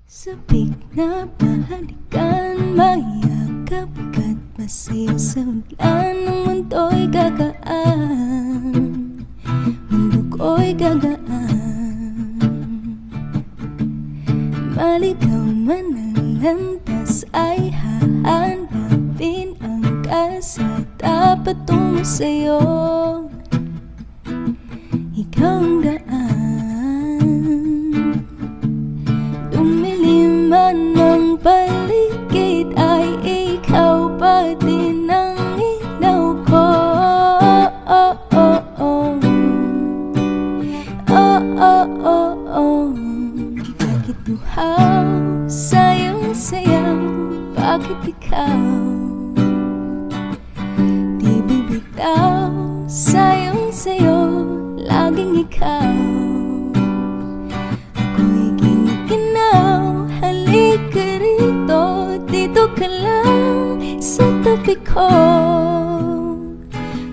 Sabik na bahalikan, mayakap ka't masaya sa ulan. Ng mundo'y gagaan, mundo ko'y gagaan. Maligaw man ang landas ay hahanapin ang kalsada patungo sa'yo. Ikaw ang daan, dumilim man ang paligid ay ikaw pa din ang ilaw ko. Oh, oh, oh. Oh, oh, oh, oh. Bakit uhaw sa'yong sayaw? Bakit ikaw di bibitaw sa'yong sayo? Laging ikaw, ako'y giniginaw. Halika rito, dito ka lang sa tabi ko.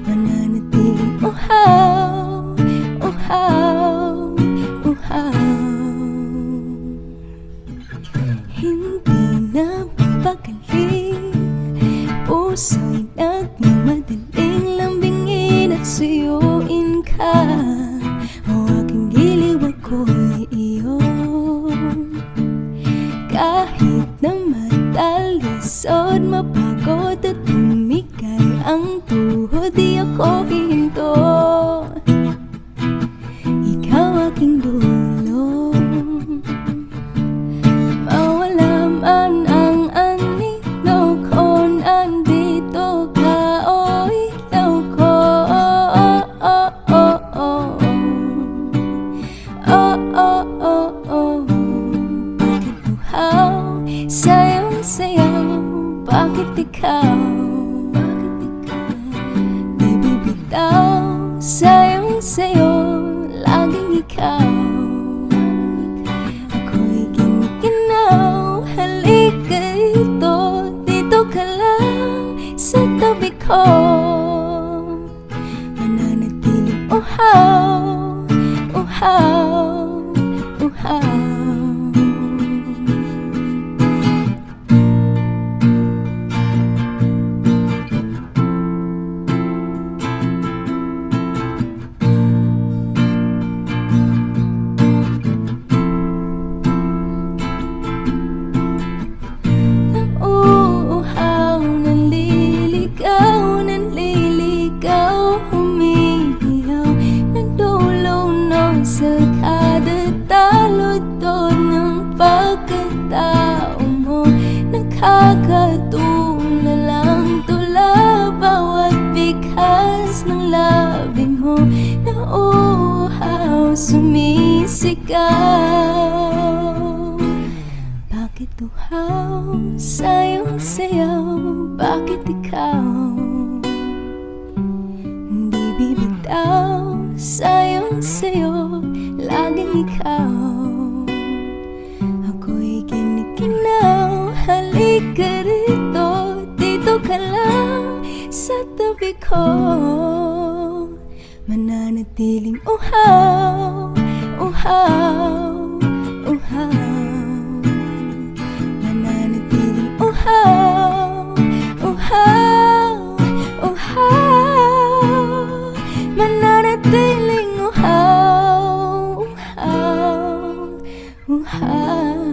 Mananatiling uhaw, uhaw, uhaw. Hindi na mapakali, puso'y nagmamadaling lambingin at suyuin ka. O aking giliw, ako'y iyo. Kahit na matalisod, mapagod at tumigay ang tuhod, di ako hihinto. Ikaw aking dulo, mawala man ang anino ko, nandito ka, o ilaw ko. Bakit uhaw sa'yong sayaw? Bakit ikaw di bibitaw sa'yong sayo? Laging ikaw, ako'y giniginaw. Halika rito, dito ka lang sa tabi ko. Mananatiling uhaw, uhaw, uhaw. Nauuhaw, nanliligaw, nanliligaw, humihiyaw, nagdulong sa kada taludtod ng pagkatao mo. Nakakatulang tula bawat bigkas ng labi mo. Nauuhaw, sumisigaw. Bakit uhaw sa'yong sayaw? Bakit ikaw di bibitaw sa'yong sayo? Laging ikaw, ako'y giniginaw. Halika rito, dito ka lang sa tabi ko. Mananatiling uhaw, uhaw, uhaw. Mananatiling uhaw, uhaw, uhaw. Mananatiling uhaw, uhaw, uhaw.